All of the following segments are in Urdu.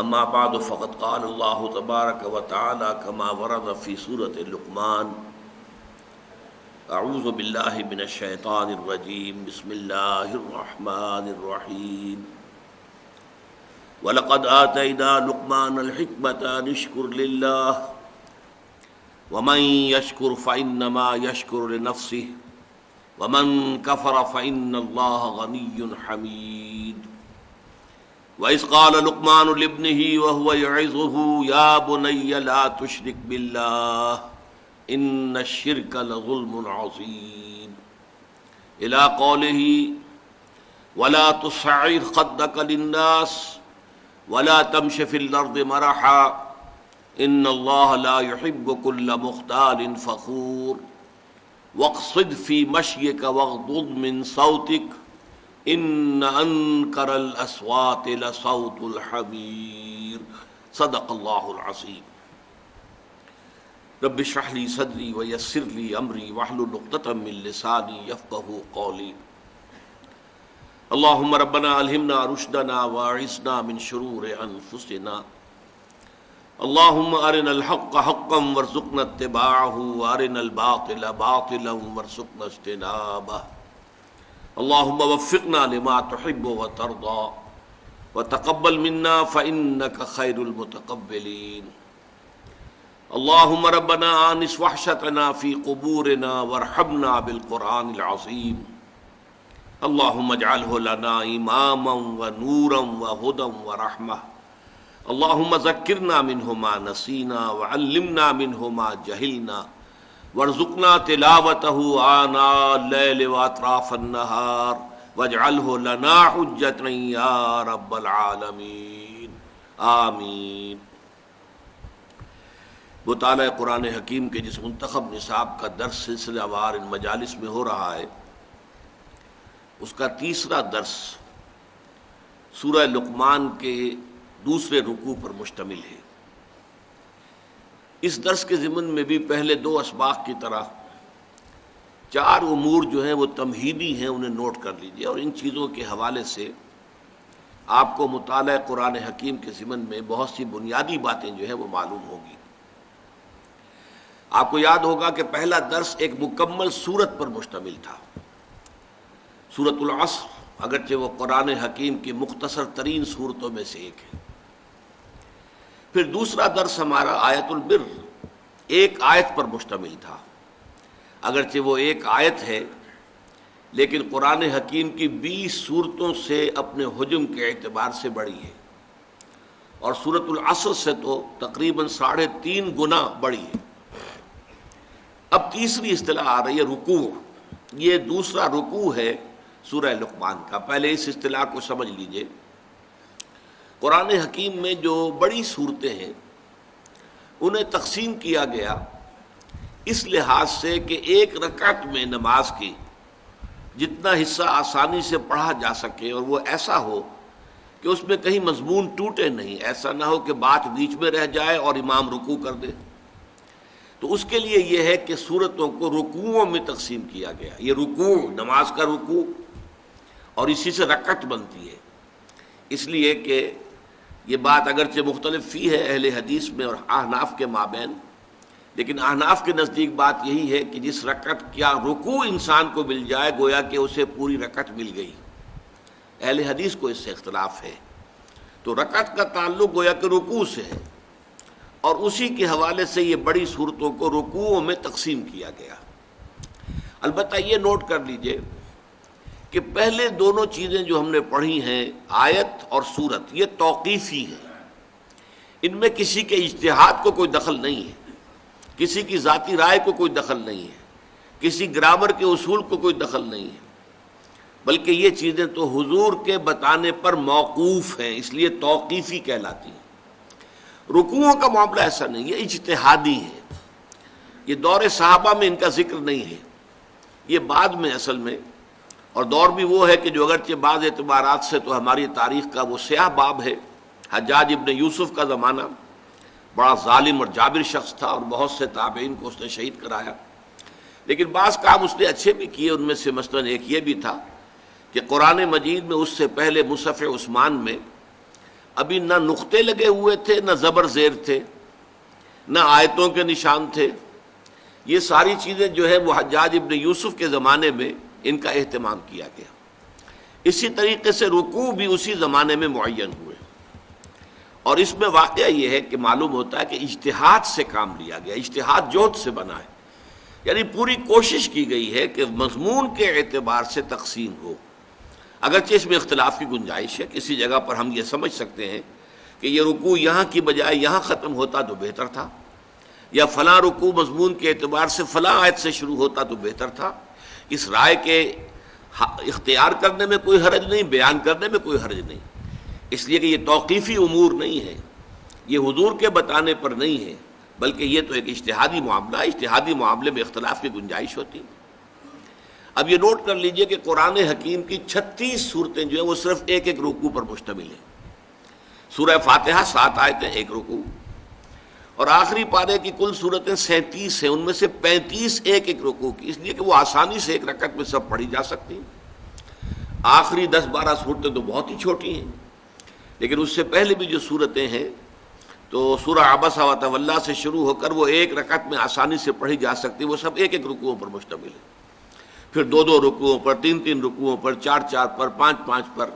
اما بعد فقد قال اللہ تبارک وتعالی كما ورد في سورة لقمان اعوذ باللہ من الشیطان الرجیم بسم اللہ الرحمن الرحیم وَلَقَدْ آتَيْنَا لُقْمَانَ الْحِكْمَةَ أَنِ اشْكُرْ لِلَّهِ وَمَنْ يَشْكُرْ فَإِنَّمَا يَشْكُرُ لِنَفْسِهِ وَمَنْ كَفَرَ فَإِنَّ اللَّهَ غَنِيٌّ حَمِيدٌ وَإِذْ قَالَ لُقْمَانُ لِابْنِهِ وَهُوَ يَعِظُهُ يَا بُنَيَّ لَا تُشْرِكْ بِاللَّهِ إِنَّ الشِّرْكَ لَظُلْمٌ عَظِيمٌ إِلَى قَوْلِهِ وَلَا تُصَعِّرْ خَدَّكَ لِلنَّاسِ وَلَا تَمْشِ فِي الْأَرْضِ مَرَحًا إِنَّ اللَّهَ لَا يُحِبُّ كُلَّ مُخْتَالٍ فَخُورٍ وَاقْصِدْ فِي مَشْيِكَ وَاغْضُضْ مِنْ صَوْتِكَ إِنَّ أَنْكَرَ الْأَصْوَاتِ لَصَوْتُ الْحَمِيرِ صدق اللہ العظیم۔ رب اشرح لي صدری ویسر لي امری واحلل عقدۃ من لسانی یفقهوا قولی۔ اللهم ربنا الہمنا رشدنا واعصمنا من شرور انفسنا، اللهم ارنا الحق حقا وارزقنا اتباعه وارنا الباطل باطلا وارزقنا اجتنابه، اللهم وفقنا لما تحب وترضى وتقبل منا فإنك خير المتقبلين، اللهم ربنا آنس وحشتنا في قبورنا وارحمنا بالقرآن العظيم، اللهم اجعله لنا إماما ونورا وهدى ورحمة، اللهم ذكرنا منه ما نسينا وعلمنا منه ما جهلنا وارزقنا تلاوته آناء الليل وأطراف النهار واجعله لنا حجة يا رب العالمين آمین۔ مطالعہ قرآن حکیم کے جس منتخب نصاب کا درس سلسلہ وار ان مجالس میں ہو رہا ہے، اس کا تیسرا درس سورہ لقمان کے دوسرے رکوع پر مشتمل ہے۔ اس درس کے ضمن میں بھی پہلے دو اسباق کی طرح چار امور جو ہیں وہ تمہیدی ہیں، انہیں نوٹ کر لیجئے، اور ان چیزوں کے حوالے سے آپ کو مطالعہ قرآن حکیم کے ضمن میں بہت سی بنیادی باتیں جو ہیں وہ معلوم ہوگی۔ آپ کو یاد ہوگا کہ پہلا درس ایک مکمل سورت پر مشتمل تھا، سورۃ العصر، اگرچہ وہ قرآن حکیم کی مختصر ترین سورتوں میں سے ایک ہے۔ پھر دوسرا درس ہمارا آیت البر، ایک آیت پر مشتمل تھا، اگرچہ وہ ایک آیت ہے لیکن قرآن حکیم کی 20 سورتوں سے اپنے حجم کے اعتبار سے بڑی ہے، اور سورۃ العصر سے تو تقریباً 3.5 گنا بڑی ہے۔ اب تیسری اصطلاح آ رہی ہے رکوع، یہ دوسرا رکوع ہے سورہ لقمان کا۔ پہلے اس اصطلاح کو سمجھ لیجئے۔ قرآن حکیم میں جو بڑی صورتیں ہیں انہیں تقسیم کیا گیا اس لحاظ سے کہ ایک رکعت میں نماز کی جتنا حصہ آسانی سے پڑھا جا سکے، اور وہ ایسا ہو کہ اس میں کہیں مضمون ٹوٹے نہیں، ایسا نہ ہو کہ بات بیچ میں رہ جائے اور امام رکوع کر دے۔ تو اس کے لیے یہ ہے کہ سورتوں کو رکوعوں میں تقسیم کیا گیا۔ یہ رکوع نماز کا رکوع، اور اسی سے رکعت بنتی ہے، اس لیے کہ یہ بات اگرچہ مختلف فی ہے اہل حدیث میں اور احناف کے مابین، لیکن احناف کے نزدیک بات یہی ہے کہ جس رکعت کیا رکوع انسان کو مل جائے گویا کہ اسے پوری رکعت مل گئی۔ اہل حدیث کو اس سے اختلاف ہے، تو رکعت کا تعلق گویا کہ رکوع سے ہے، اور اسی کے حوالے سے یہ بڑی صورتوں کو رکوعوں میں تقسیم کیا گیا۔ البتہ یہ نوٹ کر لیجئے کہ پہلے دونوں چیزیں جو ہم نے پڑھی ہیں، آیت اور سورت، یہ توقیفی ہیں، ان میں کسی کے اجتہاد کو کوئی دخل نہیں ہے، کسی کی ذاتی رائے کو کوئی دخل نہیں ہے، کسی گرامر کے اصول کو کوئی دخل نہیں ہے، بلکہ یہ چیزیں تو حضور کے بتانے پر موقوف ہیں، اس لیے توقیفی کہلاتی ہیں۔ رکوعوں کا معاملہ ایسا نہیں، یہ اجتہادی ہے، یہ دور صحابہ میں ان کا ذکر نہیں ہے، یہ بعد میں اصل میں، اور دور بھی وہ ہے کہ جو اگرچہ بعض اعتبارات سے تو ہماری تاریخ کا وہ سیاہ باب ہے۔ حجاج ابن یوسف کا زمانہ بڑا ظالم اور جابر شخص تھا، اور بہت سے تابعین کو اس نے شہید کرایا، لیکن بعض کام اس نے اچھے بھی کیے، ان میں سے مثلاً ایک یہ بھی تھا کہ قرآن مجید میں اس سے پہلے مصحف عثمان میں ابھی نہ نقطے لگے ہوئے تھے، نہ زبر زیر تھے، نہ آیتوں کے نشان تھے. یہ ساری چیزیں جو ہے وہ حجاج ابن یوسف کے زمانے میں ان کا اہتمام کیا گیا. اسی طریقے سے رکوع بھی اسی زمانے میں معین ہوئے، اور اس میں واقعہ یہ ہے کہ معلوم ہوتا ہے کہ اجتہاد سے کام لیا گیا، اجتہاد جہد سے بنا ہے، یعنی پوری کوشش کی گئی ہے کہ مضمون کے اعتبار سے تقسیم ہو. اگرچہ اس میں اختلاف کی گنجائش ہے، کسی جگہ پر ہم یہ سمجھ سکتے ہیں کہ یہ رکوع یہاں کی بجائے یہاں ختم ہوتا تو بہتر تھا، یا فلاں رکوع مضمون کے اعتبار سے فلاں آیت سے شروع ہوتا تو بہتر تھا. اس رائے کے اختیار کرنے میں کوئی حرج نہیں، بیان کرنے میں کوئی حرج نہیں، اس لیے کہ یہ توقیفی امور نہیں ہے، یہ حضور کے بتانے پر نہیں ہے، بلکہ یہ تو ایک اجتہادی معاملہ ہے. اجتہادی معاملے میں اختلاف کی گنجائش ہوتی ہے. اب یہ نوٹ کر لیجئے کہ قرآن حکیم کی 36 صورتیں جو ہیں وہ صرف ایک ایک رکوع پر مشتمل ہیں. سورہ فاتحہ 7 آیتیں، ایک رکوع، اور آخری پارے کی کل صورتیں 37 ہیں، ان میں سے 35 ایک ایک رکوع کی، اس لیے کہ وہ آسانی سے ایک رکعت میں سب پڑھی جا سکتی ہیں. آخری 10-12 صورتیں تو بہت ہی چھوٹی ہیں، لیکن اس سے پہلے بھی جو صورتیں ہیں تو سورہ عبسہ وتولیٰ سے شروع ہو کر وہ ایک رکعت میں آسانی سے پڑھی جا سکتی، وہ سب ایک ایک رکوعوں پر مشتمل ہیں. پھر 2 رکوعوں پر، 3 رکوعوں پر، 4 پر، 5 پر.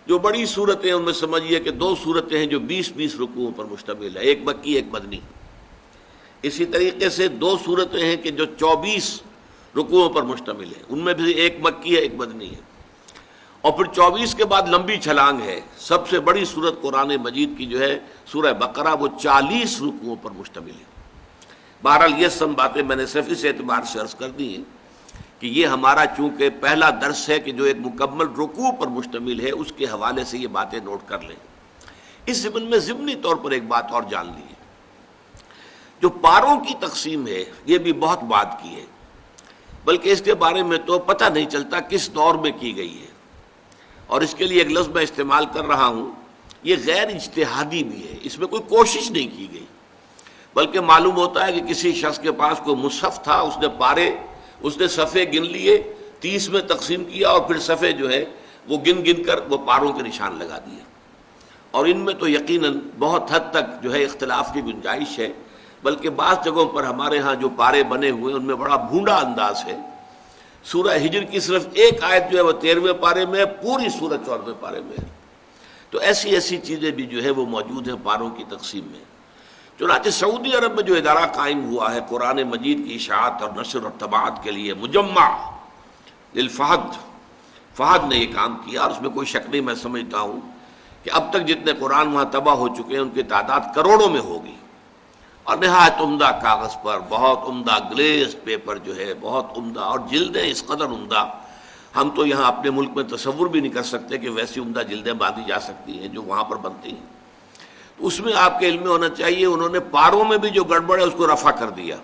جو بڑی صورتیں ان میں سمجھیے کہ 2 صورتیں ہیں جو 20 رکوعوں پر مشتمل ہے، ایک مکی ایک مدنی. اسی طریقے سے 2 صورتیں ہیں کہ جو 24 رکوعوں پر مشتمل ہیں، ان میں بھی ایک مکی ہے ایک مدنی ہے. اور پھر 24 کے بعد لمبی چھلانگ ہے، سب سے بڑی صورت قرآن مجید کی جو ہے سورہ بقرہ، وہ 40 رکوعوں پر مشتمل ہے. بہرحال یہ سب باتیں میں نے صرف اس اعتبار سے عرض کر دی ہیں کہ یہ ہمارا چونکہ پہلا درس ہے کہ جو ایک مکمل رکوع پر مشتمل ہے، اس کے حوالے سے یہ باتیں نوٹ کر لیں. اس ضمن میں ضمنی طور پر ایک بات اور جان لیجیے، جو پاروں کی تقسیم ہے یہ بھی بہت بات کی ہے، بلکہ اس کے بارے میں تو پتہ نہیں چلتا کس دور میں کی گئی ہے. اور اس کے لیے ایک لفظ میں استعمال کر رہا ہوں، یہ غیر اجتہادی بھی ہے، اس میں کوئی کوشش نہیں کی گئی، بلکہ معلوم ہوتا ہے کہ کسی شخص کے پاس کوئی مصحف تھا، اس نے پارے، اس نے صفحے گن لیے، 30 میں تقسیم کیا، اور پھر صفحے جو ہے وہ گن کر وہ پاروں کے نشان لگا دیا. اور ان میں تو یقیناً بہت حد تک جو ہے اختلاف کی گنجائش ہے، بلکہ بعض جگہوں پر ہمارے ہاں جو پارے بنے ہوئے ان میں بڑا بھونڈا انداز ہے. سورہ ہجر کی صرف ایک آیت جو ہے وہ 13ویں پارے میں ہے، پوری سورہ 14ویں پارے میں ہے. تو ایسی چیزیں بھی جو ہے وہ موجود ہیں پاروں کی تقسیم میں. چنانچہ سعودی عرب میں جو ادارہ قائم ہوا ہے قرآن مجید کی اشاعت اور نشر اور طباعت کے لیے، مجمع للفہد، فہد نے یہ کام کیا، اور اس میں کوئی شک نہیں، میں سمجھتا ہوں کہ اب تک جتنے قرآن وہاں طبع ہو چکے ہیں ان کی تعداد کروڑوں میں ہوگی، اور نہایت عمدہ کاغذ پر، بہت عمدہ گلیز پیپر جو ہے، بہت عمدہ، اور جلدیں اس قدر عمدہ ہم تو یہاں اپنے ملک میں تصور بھی نہیں کر سکتے کہ ویسی عمدہ جلدیں باندھی جا سکتی ہیں جو وہاں پر بنتی ہیں. تو اس میں آپ کے علم میں ہونا چاہیے انہوں نے پاروں میں بھی جو گڑبڑ ہے اس کو رفع کر دیا.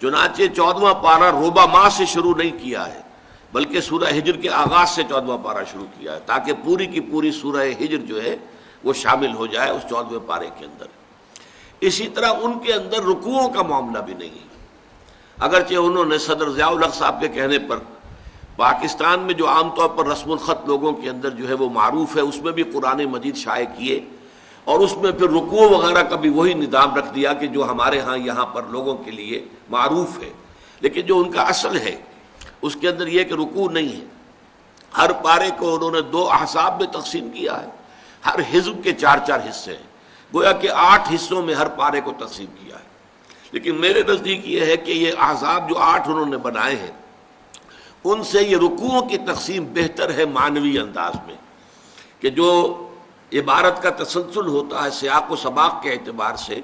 چنانچہ 14واں پارہ ربع ماہ سے شروع نہیں کیا ہے، بلکہ سورہ ہجر کے آغاز سے 14واں پارہ شروع کیا ہے، تاکہ پوری کی پوری سورہ ہجر جو ہے وہ شامل ہو جائے اس 14ویں پارے کے اندر. اسی طرح ان کے اندر رکوعوں کا معاملہ بھی نہیں ہے، اگرچہ انہوں نے صدر ضیاء الحق صاحب کے کہنے پر پاکستان میں جو عام طور پر رسم الخط لوگوں کے اندر جو ہے وہ معروف ہے، اس میں بھی قرآن مجید شائع کیے، اور اس میں پھر رکوع وغیرہ کا بھی وہی نظام رکھ دیا کہ جو ہمارے ہاں یہاں پر لوگوں کے لیے معروف ہے. لیکن جو ان کا اصل ہے اس کے اندر یہ کہ رکوع نہیں ہے. ہر پارے کو انہوں نے 2 احزاب میں تقسیم کیا ہے، ہر حزب کے 4 حصے ہیں، گویا کہ 8 حصوں میں ہر پارے کو تقسیم کیا ہے. لیکن میرے نزدیک یہ ہے کہ یہ احزاب جو 8 انہوں نے بنائے ہیں ان سے یہ رکوعوں کی تقسیم بہتر ہے معنوی انداز میں، کہ جو عبارت کا تسلسل ہوتا ہے سیاق و سباق کے اعتبار سے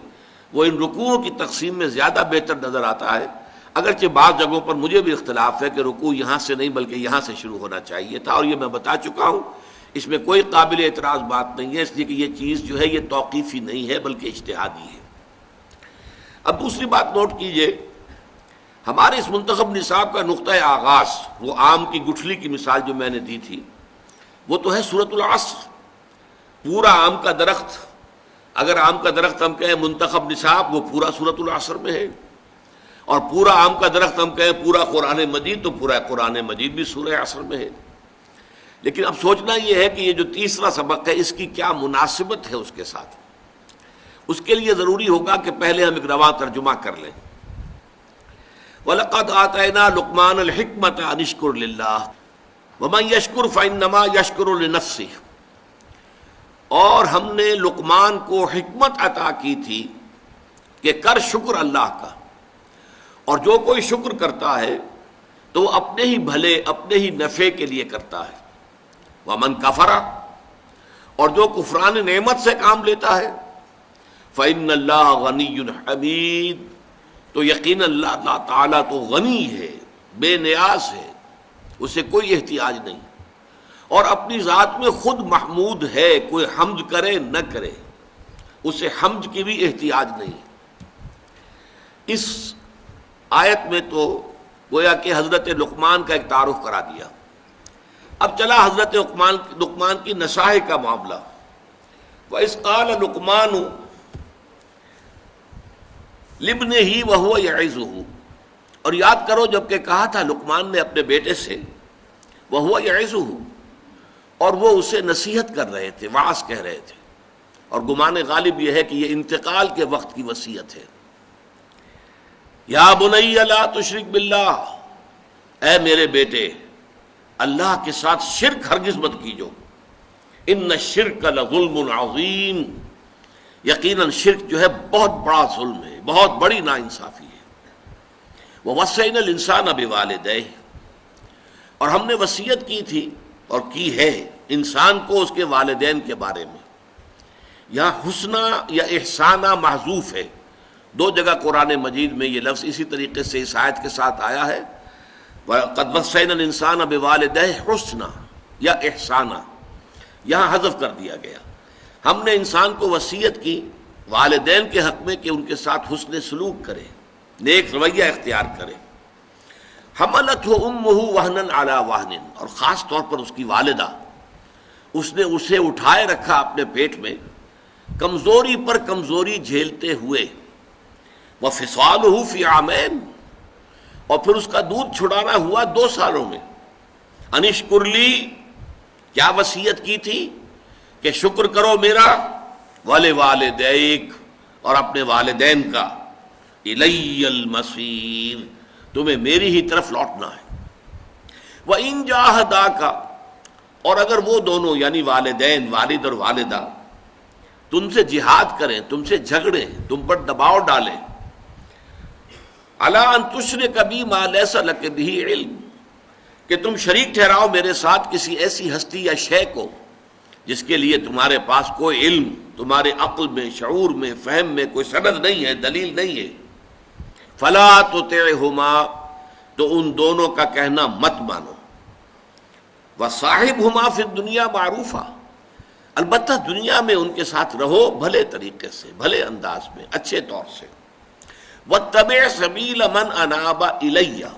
وہ ان رکوعوں کی تقسیم میں زیادہ بہتر نظر آتا ہے. اگرچہ بعض جگہوں پر مجھے بھی اختلاف ہے کہ رکوع یہاں سے نہیں بلکہ یہاں سے شروع ہونا چاہیے تھا، اور یہ میں بتا چکا ہوں، اس میں کوئی قابل اعتراض بات نہیں ہے، اس لیے کہ یہ چیز جو ہے یہ توقیفی نہیں ہے بلکہ اجتہادی ہے. اب دوسری بات نوٹ کیجئے، ہمارے اس منتخب نصاب کا نقطہ آغاز، وہ آم کی گٹھلی کی مثال جو میں نے دی تھی، وہ تو ہے سورۃ العصر. پورا آم کا درخت، اگر آم کا درخت ہم کہیں منتخب نصاب، وہ پورا سورۃ العصر میں ہے، اور پورا آم کا درخت ہم کہیں پورا قرآن مجید، تو پورا قرآن مجید بھی سورہ عصر میں ہے. لیکن اب سوچنا یہ ہے کہ یہ جو تیسرا سبق ہے اس کی کیا مناسبت ہے اس کے ساتھ. اس کے لیے ضروری ہوگا کہ پہلے ہم ایک رواں ترجمہ کر لیں. وَلَقَدْ آتَيْنَا لُقْمَانَ الْحِكْمَةَ أَنِ اشْكُرْ لِلَّهِ وَمَنْ يَشْكُرْ فَإِنَّمَا يَشْكُرُ لِنَفْسِهِ. اور ہم نے لقمان کو حکمت عطا کی تھی کہ کر شکر اللہ کا، اور جو کوئی شکر کرتا ہے تو وہ اپنے ہی بھلے اپنے ہی نفع کے لیے کرتا ہے. وَمَنْ كَفَرَ، اور جو کفران نعمت سے کام لیتا ہے فَإِنَّ اللَّهَ غَنِيٌّ حَمِيدٌ، تو یقین اللہ تعالیٰ تو غنی ہے، بے نیاز ہے، اسے کوئی احتیاج نہیں، اور اپنی ذات میں خود محمود ہے، کوئی حمد کرے نہ کرے اسے حمد کی بھی احتیاج نہیں. اس آیت میں تو گویا کہ حضرت لقمان کا ایک تعارف کرا دیا. اب چلا حضرت لقمان کی نصائح کا معاملہ. وَإِذْ قَالَ لُقْمَانُ لِابْنِهِ وَهُوَ يَعِظُهُ، اور یاد کرو جب کہ کہا تھا لقمان نے اپنے بیٹے سے وَهُوَ يَعِظُهُ، اور وہ اسے نصیحت کر رہے تھے، وعظ کہہ رہے تھے، اور گمان غالب یہ ہے کہ یہ انتقال کے وقت کی وصیت ہے. یا بنی لا تشرک باللہ، اے میرے بیٹے اللہ کے ساتھ شرک ہرگز مت کیجو. ان الشرک لظلم عظیم، یقیناً شرک جو ہے بہت بڑا ظلم ہے، بہت بڑی ناانصافی ہے. ووصینا الانسان بوالدیہ، اور ہم نے وصیت کی تھی اور کی ہے انسان کو اس کے والدین کے بارے میں. یہاں حسنہ یا احسانہ محذوف ہے، دو جگہ قرآن مجید میں یہ لفظ اسی طریقے سے اس آیت کے ساتھ آیا ہے. قد وصینا الانسان بوالدیہ حسنہ یا احسانہ، یہاں حذف کر دیا گیا. ہم نے انسان کو وصیت کی والدین کے حق میں کہ ان کے ساتھ حسن سلوک کرے، نیک رویہ اختیار کرے. حملتہ امہ وہنا علی وہن، اور خاص طور پر اس کی والدہ، اس نے اسے اٹھائے رکھا اپنے پیٹ میں کمزوری پر کمزوری جھیلتے ہوئے. وفصالہ فی عامین، اور پھر اس کا دودھ چھڑانا ہوا 2 سالوں میں. ان اشکر لی، کیا وصیت کی تھی کہ شکر کرو میرا، ولوالدیک، اور اپنے والدین کا، الی المصیر، تمہیں میری ہی طرف لوٹنا ہے. وَإِن جَاهَدَاكَ، اور اگر وہ دونوں یعنی والدین، والد اور والدہ، تم سے جہاد کریں، تم سے جھگڑیں، تم پر دباؤ ڈالیں، عَلَىٰ أَن تُشْرِكَ بِي مَا لَيْسَ لَكَ بِهِ عِلْمٌ، کہ تم شریک ٹھہراؤ میرے ساتھ کسی ایسی ہستی یا شے کو جس کے لیے تمہارے پاس کوئی علم، تمہارے عقل میں، شعور میں، فہم میں کوئی سند نہیں ہے، دلیل نہیں ہے. فَلَا تُطِعْهُمَا، تو ان دونوں کا کہنا مت مانو. وَصَاحِبْهُمَا فِي الدُّنْيَا مَعْرُوفًا، البتہ دنیا میں ان کے ساتھ رہو بھلے طریقے سے، بھلے انداز میں، اچھے طور سے. وَاتَّبِعْ سَبِيلَ مَنْ أَنَابَ إِلَيَّ،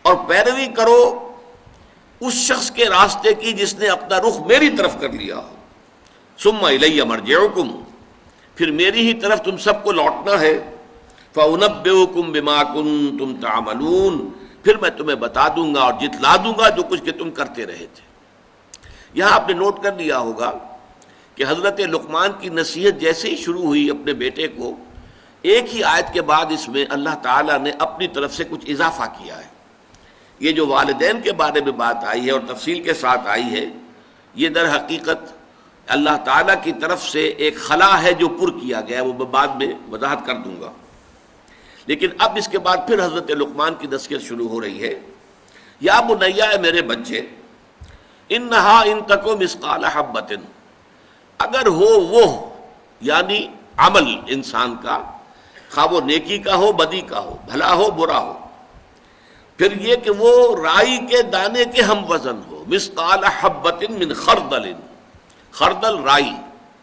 اور پیروی کرو اس شخص کے راستے کی جس نے اپنا رخ میری طرف کر لیا ہو. ثُمَّ إِلَيَّ مَرْجِعُكُمْ، پھر میری ہی طرف تم سب کو لوٹنا ہے. فَأُنَبِّئُكُمْ بِمَا كُنتُمْ تَعْمَلُونَ، پھر میں تمہیں بتا دوں گا اور جتلا دوں گا جو کچھ کہ تم کرتے رہے تھے. یہاں آپ نے نوٹ کر لیا ہوگا کہ حضرت لقمان کی نصیحت جیسے ہی شروع ہوئی اپنے بیٹے کو، ایک ہی آیت کے بعد اس میں اللہ تعالیٰ نے اپنی طرف سے کچھ اضافہ کیا ہے. یہ جو والدین کے بارے میں بات آئی ہے اور تفصیل کے ساتھ آئی ہے، یہ در حقیقت اللہ تعالیٰ کی طرف سے ایک خلا ہے جو پر کیا گیا، وہ میں بعد میں وضاحت کر دوں گا. لیکن اب اس کے بعد پھر حضرت لقمان کی نصیحت شروع ہو رہی ہے. یا بنیا، اے میرے بچے، انہا ان تکو مثقال حبۃ، اگر ہو وہ یعنی عمل انسان کا، خواہ وہ نیکی کا ہو، بدی کا ہو، بھلا ہو، برا ہو، پھر یہ کہ وہ رائی کے دانے کے ہم وزن ہو. مثقال حبۃ من خردل، خردل رائی،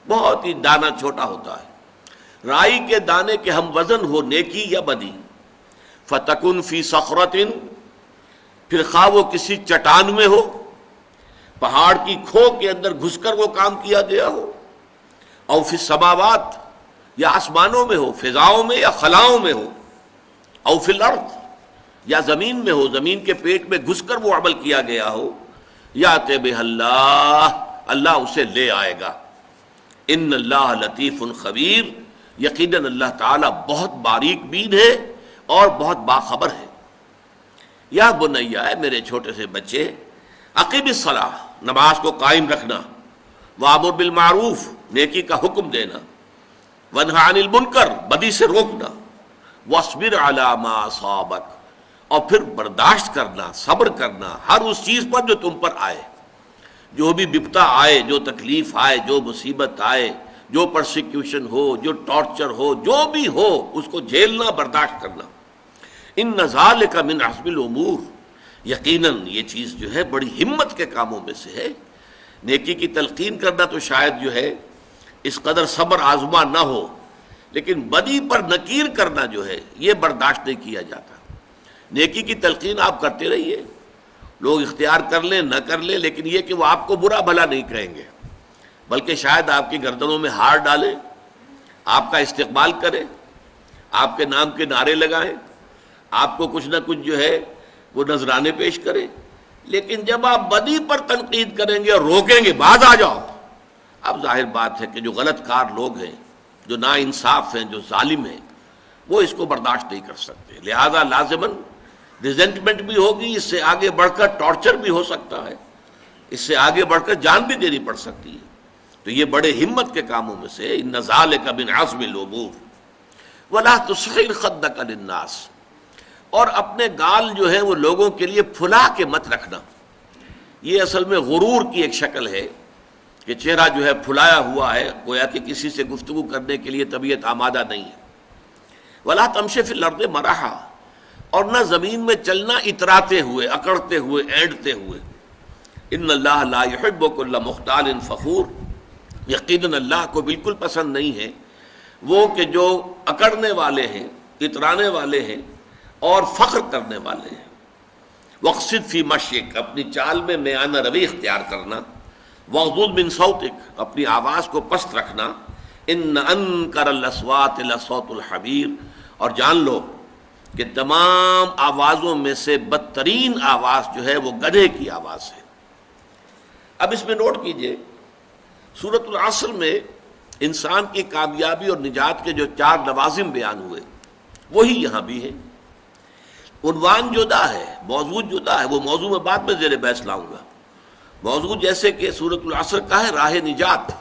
بہت ہی دانہ چھوٹا ہوتا ہے، رائی کے دانے کے ہم وزن ہو، نیکی یا بدی. فتکن فی صخرۃ، پھر خواہ وہ کسی چٹان میں ہو، پہاڑ کی کھو کے اندر گھس کر وہ کام کیا گیا ہو. او فی السماوات، یا آسمانوں میں ہو، فضاؤں میں یا خلاؤں میں ہو. او فی الارض، یا زمین میں ہو، زمین کے پیٹ میں گھس کر وہ عمل کیا گیا ہو. یاتی بہ اللہ، اللہ اسے لے آئے گا۔ ان اللہ لطیف خبیر، یقیناً اللہ تعالیٰ بہت باریک بین ہے اور بہت باخبر ہے۔ یا بنیا، ہے میرے چھوٹے سے بچے، اقیم الصلاۃ، نماز کو قائم رکھنا، وامر بالمعروف، نیکی کا حکم دینا، ونہی عن المنکر، بدی سے روکنا، واصبر علی ما اصابک، اور پھر برداشت کرنا، صبر کرنا ہر اس چیز پر جو تم پر آئے، جو بھی بپتا آئے، جو تکلیف آئے، جو مصیبت آئے، جو پرسیکیوشن ہو، جو ٹارچر ہو، جو بھی ہو، اس کو جھیلنا، برداشت کرنا۔ ان ذالک من عزم الامور، یقیناً یہ چیز جو ہے بڑی ہمت کے کاموں میں سے ہے۔ نیکی کی تلقین کرنا تو شاید جو ہے اس قدر صبر آزما نہ ہو، لیکن بدی پر نکیر کرنا جو ہے یہ برداشت نہیں کیا جاتا۔ نیکی کی تلقین آپ کرتے رہیے، لوگ اختیار کر لیں نہ کر لیں، لیکن یہ کہ وہ آپ کو برا بھلا نہیں کہیں گے، بلکہ شاید آپ کی گردنوں میں ہار ڈالیں، آپ کا استقبال کریں، آپ کے نام کے نعرے لگائیں، آپ کو کچھ نہ کچھ جو ہے وہ نذرانے پیش کریں۔ لیکن جب آپ بدی پر تنقید کریں گے اور روکیں گے باز آ جاؤ، اب ظاہر بات ہے کہ جو غلط کار لوگ ہیں، جو نا انصاف ہیں، جو ظالم ہیں، وہ اس کو برداشت نہیں کر سکتے۔ لہذا لازماً ریزنٹمنٹ بھی ہوگی، اس سے آگے بڑھ کر ٹارچر بھی ہو سکتا ہے، اس سے آگے بڑھ کر جان بھی دینی پڑ سکتی ہے۔ تو یہ بڑے ہمت کے کاموں میں سے ان ذالک من عزم الامور۔ ولا تصغر خدک للناس، اور اپنے گال جو ہے وہ لوگوں کے لیے پھلا کے مت رکھنا۔ یہ اصل میں غرور کی ایک شکل ہے کہ چہرہ جو ہے پھلایا ہوا ہے، گویا کہ کسی سے گفتگو کرنے کے لیے طبیعت آمادہ نہیں ہے۔ ولا تمشی فی الارض مرحا، اور نہ زمین میں چلنا اتراتے ہوئے، اکڑتے ہوئے، اینڈتے ہوئے۔ ان اللہ لا یحب کل مختال فخور، یقیناً اللہ کو بالکل پسند نہیں ہے وہ کہ جو اکڑنے والے ہیں، اترانے والے ہیں اور فخر کرنے والے ہیں۔ وقصد فی مشیک، اپنی چال میں میانہ روی اختیار کرنا۔ وغضض من صوتک، اپنی آواز کو پست رکھنا۔ ان انکر الاصوات لصوت الحمیر، اور جان لو کہ تمام آوازوں میں سے بدترین آواز جو ہے وہ گدھے کی آواز ہے۔ اب اس میں نوٹ کیجئے، سورۃ العصر میں انسان کی کامیابی اور نجات کے جو 4 لوازم بیان ہوئے وہی یہاں بھی ہیں۔ عنوان جدا ہے، موضوع جدا ہے، وہ موضوع میں بعد میں زیر بحث لاؤں گا۔ موضوع جیسے کہ سورۃ العصر کا ہے راہ نجات،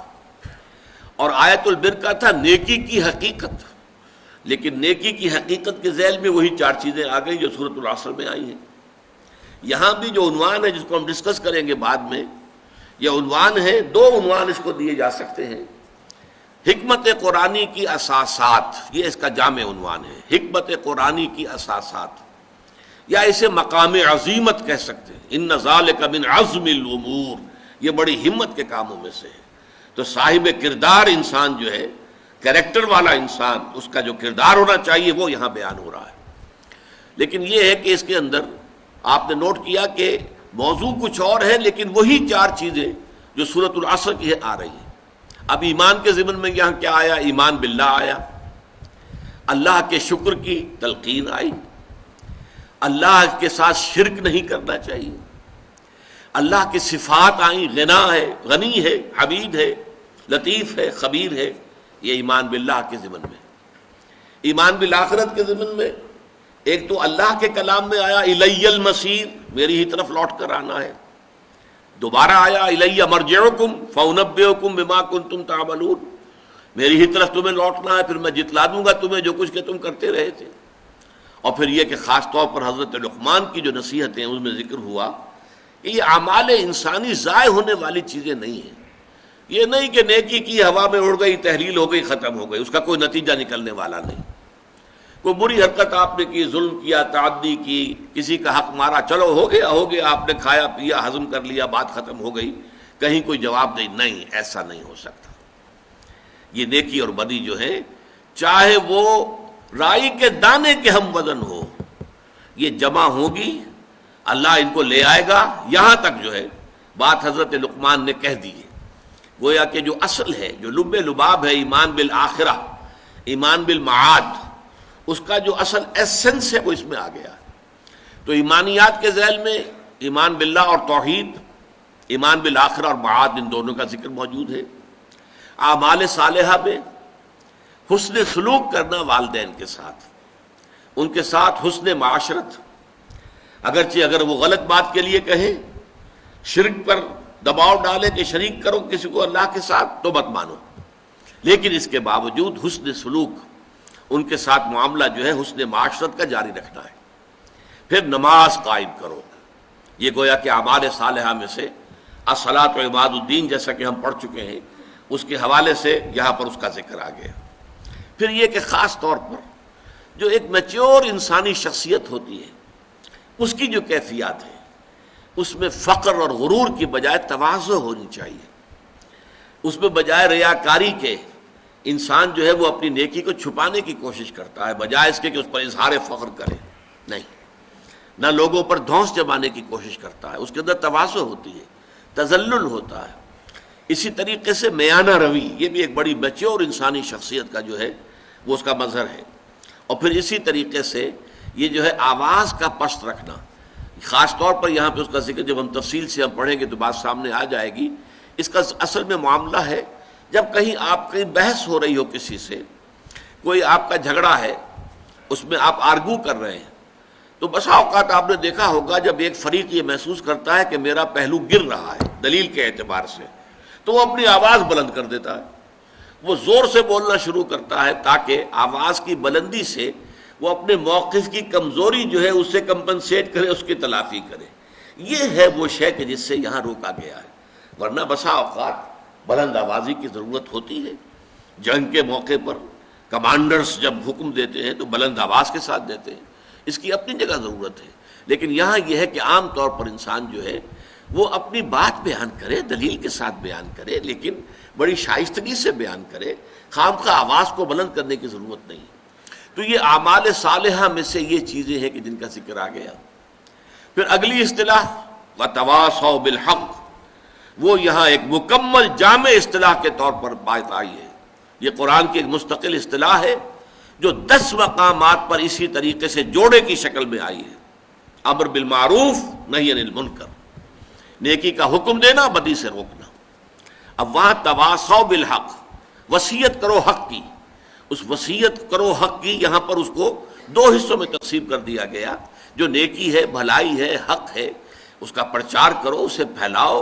اور آیت البر کا تھا نیکی کی حقیقت، لیکن نیکی کی حقیقت کے ذیل میں وہی 4 چیزیں آ گئی جو سورۃ العصر میں آئی ہیں۔ یہاں بھی جو عنوان ہے جس کو ہم ڈسکس کریں گے بعد میں، یہ عنوان ہے، 2 عنوان اس کو دیے جا سکتے ہیں۔ حکمت قرآنی کی اساسات، یہ اس کا جامع عنوان ہے، حکمت قرآنی کی اساسات، یا اسے مقام عظیمت کہہ سکتے ہیں۔ ان ذالک من عزم الامور، یہ بڑی ہمت کے کاموں میں سے ہے۔ تو صاحب کردار انسان جو ہے، کریکٹر والا انسان، اس کا جو کردار ہونا چاہیے وہ یہاں بیان ہو رہا ہے۔ لیکن یہ ہے کہ اس کے اندر آپ نے نوٹ کیا کہ موضوع کچھ اور ہے، لیکن وہی 4 چیزیں جو سورۃ العصر کی آ رہی ہیں۔ اب ایمان کے ضمن میں یہاں کیا آیا؟ ایمان باللہ آیا، اللہ کے شکر کی تلقین آئی، اللہ کے ساتھ شرک نہیں کرنا چاہیے، اللہ کی صفات آئیں، غنا ہے، غنی ہے، حمید ہے، لطیف ہے، خبیر ہے۔ یہ ایمان باللہ کے ضمن میں۔ ایمان بالآخرت کے ضمن میں ایک تو اللہ کے کلام میں آیا الی المصیر، میری ہی طرف لوٹ کر آنا ہے۔ دوبارہ آیا الی مرجعکم فانبئکم بما کنتم تعملون، میری ہی طرف تمہیں لوٹنا ہے، پھر میں جتلا دوں گا تمہیں جو کچھ کہ تم کرتے رہے تھے۔ اور پھر یہ کہ خاص طور پر حضرت لقمان کی جو نصیحتیں اس میں ذکر ہوا کہ یہ اعمال انسانی ضائع ہونے والی چیزیں نہیں ہیں۔ یہ نہیں کہ نیکی کی ہوا میں اڑ گئی، تحلیل ہو گئی، ختم ہو گئی، اس کا کوئی نتیجہ نکلنے والا نہیں۔ کوئی بری حرکت آپ نے کی، ظلم کیا، تعدی کی، کسی کا حق مارا، چلو ہو گیا، آپ نے کھایا پیا، ہضم کر لیا، بات ختم ہو گئی، کہیں کوئی جواب نہیں، ایسا نہیں ہو سکتا۔ یہ نیکی اور بدی جو ہے، چاہے وہ رائی کے دانے کے ہم وزن ہو، یہ جمع ہوگی، اللہ ان کو لے آئے گا۔ یہاں تک جو ہے بات حضرت لقمان نے کہہ دی ہے، گویا کہ جو اصل ہے، جو لب لباب ہے ایمان بالآخرہ، ایمان بالمعاد، اس کا جو اصل ایسنس ہے وہ اس میں آ گیا۔ تو ایمانیات کے ذیل میں ایمان باللہ اور توحید، ایمان بالآخرہ اور معاد ان دونوں کا ذکر موجود ہے۔ اعمال صالحہ میں حسن سلوک کرنا والدین کے ساتھ، ان کے ساتھ حسن معاشرت، اگرچہ اگر وہ غلط بات کے لیے کہیں، شرک پر دباؤ ڈالے کہ شریک کرو کسی کو اللہ کے ساتھ تو مت مانو، لیکن اس کے باوجود حسن سلوک، ان کے ساتھ معاملہ جو ہے حسن معاشرت کا جاری رکھنا ہے۔ پھر نماز قائم کرو، یہ گویا کہ اعمال صالحہ میں سے الصلاۃ و عماد الدین جیسا کہ ہم پڑھ چکے ہیں، اس کے حوالے سے یہاں پر اس کا ذکر آ گیا۔ پھر یہ کہ خاص طور پر جو ایک میچور انسانی شخصیت ہوتی ہے، اس کی جو کیفیات ہے، اس میں فقر اور غرور کی بجائے تواضع ہونی چاہیے، اس میں بجائے ریاکاری کے انسان جو ہے وہ اپنی نیکی کو چھپانے کی کوشش کرتا ہے، بجائے اس کے کہ اس پر اظہار فخر کرے، نہیں، نہ لوگوں پر دھونس جمانے کی کوشش کرتا ہے، اس کے اندر تواضع ہوتی ہے، تذلل ہوتا ہے۔ اسی طریقے سے میانہ روی، یہ بھی ایک بڑی میچور انسانی شخصیت کا جو ہے وہ اس کا مظہر ہے۔ اور پھر اسی طریقے سے یہ جو ہے آواز کا پست رکھنا، خاص طور پر یہاں پہ اس کا ذکر جب ہم تفصیل سے ہم پڑھیں گے تو بات سامنے آ جائے گی۔ اس کا اصل میں معاملہ ہے جب کہیں آپ کی بحث ہو رہی ہو کسی سے، کوئی آپ کا جھگڑا ہے، اس میں آپ آرگو کر رہے ہیں، تو بسا اوقات آپ نے دیکھا ہوگا جب ایک فریق یہ محسوس کرتا ہے کہ میرا پہلو گر رہا ہے دلیل کے اعتبار سے، تو وہ اپنی آواز بلند کر دیتا ہے، وہ زور سے بولنا شروع کرتا ہے تاکہ آواز کی بلندی سے وہ اپنے موقف کی کمزوری جو ہے اس سے کمپنسیٹ کرے، اس کی تلافی کرے۔ یہ ہے وہ شے کہ جس سے یہاں روکا گیا ہے، ورنہ بسا اوقات بلند آوازی کی ضرورت ہوتی ہے۔ جنگ کے موقع پر کمانڈرز جب حکم دیتے ہیں تو بلند آواز کے ساتھ دیتے ہیں، اس کی اپنی جگہ ضرورت ہے، لیکن یہاں یہ ہے کہ عام طور پر انسان جو ہے وہ اپنی بات بیان کرے، دلیل کے ساتھ بیان کرے، لیکن بڑی شائستگی سے بیان کرے، خامخواہ آواز کو بلند کرنے کی ضرورت نہیں۔ تو یہ اعمال صالحہ میں سے یہ چیزیں ہیں کہ جن کا ذکر آ گیا۔ پھر اگلی اصطلاح وَتَوَاصَوْا بِالْحَقِّ، وہ یہاں ایک مکمل جامع اصطلاح کے طور پر بات آئی ہے۔ یہ قرآن کی ایک مستقل اصطلاح ہے جو 10 مقامات پر اسی طریقے سے جوڑے کی شکل میں آئی ہے۔ امر بالمعروف نہی عن المنکر، نیکی کا حکم دینا، بدی سے روکنا۔ اب وہاں تواصوا بالحق، وصیت کرو حق کی، اس وصیت کرو حق کی یہاں پر اس کو 2 حصوں میں تقسیم کر دیا گیا۔ جو نیکی ہے، بھلائی ہے، حق ہے، اس کا پرچار کرو، اسے پھیلاؤ،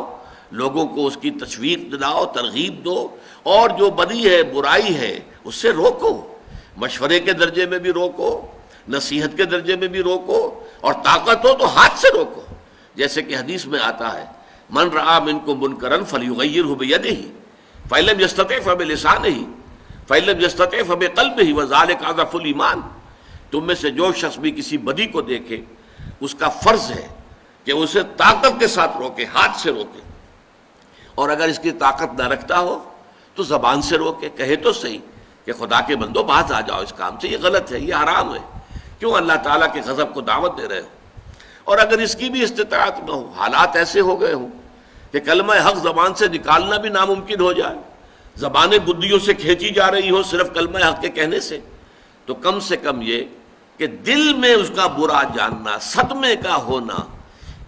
لوگوں کو اس کی تشویق دلاؤ، ترغیب دو، اور جو بدی ہے، برائی ہے، اس سے روکو، مشورے کے درجے میں بھی روکو، نصیحت کے درجے میں بھی روکو، اور طاقت ہو تو ہاتھ سے روکو، جیسے کہ حدیث میں آتا ہے من رعا منکم منکرا فلیغیرہ بیدہ فإن لم یستطع فبلسانہ فإن لم یستطع فبقلبہ وذلک اضعف الایمان۔ تم میں سے جو شخص بھی کسی بدی کو دیکھے، اس کا فرض ہے کہ اسے طاقت کے ساتھ روکے، ہاتھ سے روکے، اور اگر اس کی طاقت نہ رکھتا ہو تو زبان سے روکے، کہے تو صحیح کہ خدا کے بندو باز آ جاؤ اس کام سے، یہ غلط ہے، یہ حرام ہے، کیوں اللہ تعالیٰ کے غضب کو دعوت دے رہے ہو۔ اور اگر اس کی بھی استطاعت نہ ہو، حالات ایسے ہو گئے ہوں کہ کلمہ حق زبان سے نکالنا بھی ناممکن ہو جائے، زبانیں گدیوں سے کھینچی جا رہی ہو صرف کلمہ حق کے کہنے سے، تو کم سے کم یہ کہ دل میں اس کا برا جاننا، صدمے کا ہونا،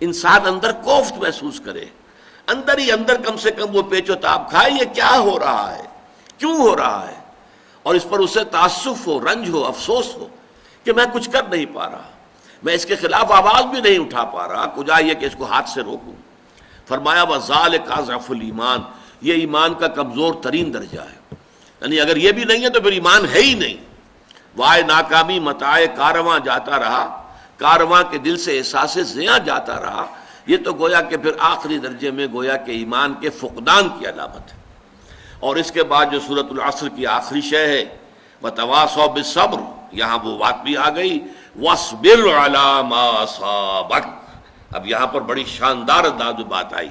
انسان اندر کوفت محسوس کرے، اندر ہی اندر کم سے کم وہ پیچ و تاب کھائے، یہ کیا ہو رہا ہے، کیوں ہو رہا ہے، اور اس پر اسے تعسف ہو، رنج ہو، افسوس ہو کہ میں کچھ کر نہیں پا رہا، میں اس کے خلاف آواز بھی نہیں اٹھا پا رہا، کجا یہ کہ اس کو ہاتھ سے روکوں۔ فرمایا وَذَلِكَ أَضْعَفُ الْإِيمَانِ، یہ ایمان کا کمزور ترین درجہ ہے، یعنی اگر یہ بھی نہیں ہے تو پھر ایمان ہے ہی نہیں۔ وائے ناکامی متاع کارواں جاتا رہا، کارواں کے دل سے احساس زیاں جاتا رہا، یہ تو گویا کہ پھر آخری درجے میں گویا کہ ایمان کے فقدان کی علامت ہے۔ اور اس کے بعد جو سورۃ العصر کی آخری شے ہے وَتَوَاصَوْا بِالصَّبْرِ، یہاں وہ بات بھی آ گئی وَاصْبِرْ عَلَىٰ مَا أَصَابَكَ۔ اب یہاں پر بڑی شاندار انداز میں بات آئی،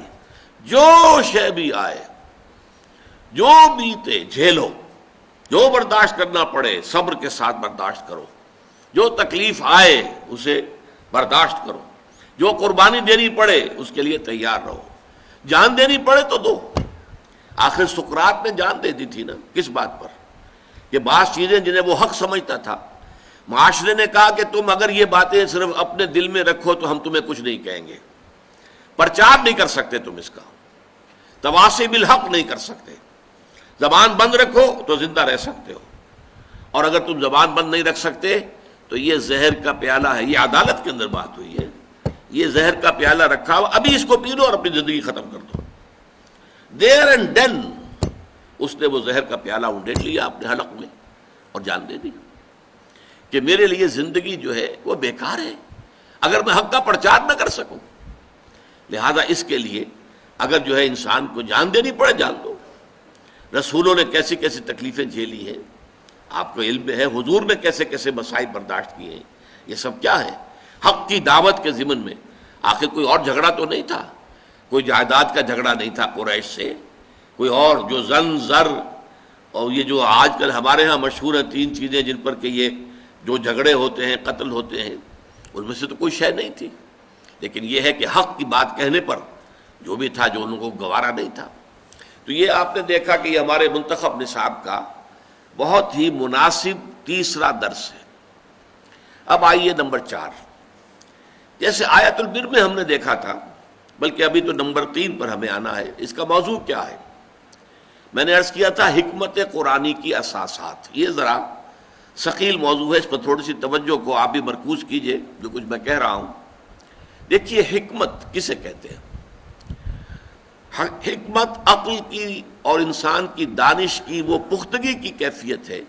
جو شے بھی آئے، جو بیتے جھیلو، جو برداشت کرنا پڑے صبر کے ساتھ برداشت کرو، جو تکلیف آئے اسے برداشت کرو، جو قربانی دینی پڑے اس کے لیے تیار رہو، جان دینی پڑے تو دو۔ آخر سقراط نے جان دے دی تھی نا، کس بات پر؟ کہ بعض چیزیں جنہیں وہ حق سمجھتا تھا، معاشرے نے کہا کہ تم اگر یہ باتیں صرف اپنے دل میں رکھو تو ہم تمہیں کچھ نہیں کہیں گے، پرچار نہیں کر سکتے تم اس کا، تواصی بالحق نہیں کر سکتے. زبان بند رکھو تو زندہ رہ سکتے ہو، اور اگر تم زبان بند نہیں رکھ سکتے تو یہ زہر کا پیالہ ہے. یہ عدالت کے اندر بات ہوئی ہے، یہ زہر کا پیالہ رکھا ہوا، ابھی اس کو پی لو اور اپنی زندگی ختم کر دو. دیر اینڈ دین اس نے وہ زہر کا پیالہ اونڈیٹ لیا اپنے حلق میں اور جان دے دی کہ میرے لیے زندگی جو ہے وہ بیکار ہے اگر میں حق کا پرچار نہ کر سکوں. لہذا اس کے لیے اگر جو ہے انسان کو جان دینی پڑے جان دو. رسولوں نے کیسی کیسی تکلیفیں جھیلی ہیں، آپ کو علم ہے، حضور نے کیسے کیسے مسائل برداشت کیے ہیں. یہ سب کیا ہے؟ حق کی دعوت کے ضمن میں. آخر کوئی اور جھگڑا تو نہیں تھا، کوئی جائیداد کا جھگڑا نہیں تھا قریش سے، کوئی اور جو زن زر اور یہ جو آج کل ہمارے ہاں مشہور ہیں 3 چیزیں جن پر کہ یہ جو جھگڑے ہوتے ہیں، قتل ہوتے ہیں، ان میں سے تو کوئی شے نہیں تھی. لیکن یہ ہے کہ حق کی بات کہنے پر جو بھی تھا جو ان کو گوارا نہیں تھا. تو یہ آپ نے دیکھا کہ یہ ہمارے منتخب نصاب کا بہت ہی مناسب تیسرا درس ہے. اب آئیے نمبر 4. جیسے آیت البر میں ہم نے دیکھا تھا، بلکہ ابھی تو نمبر 3 پر ہمیں آنا ہے. اس کا موضوع کیا ہے؟ میں نے عرض کیا تھا حکمت قرآنی کی اساسات. یہ ذرا ثقیل موضوع ہے، اس پر تھوڑی سی توجہ کو آپ بھی مرکوز کیجئے جو کچھ میں کہہ رہا ہوں. دیکھیے حکمت کسے کہتے ہیں؟ حکمت عقل کی اور انسان کی دانش کی وہ پختگی کی کیفیت ہے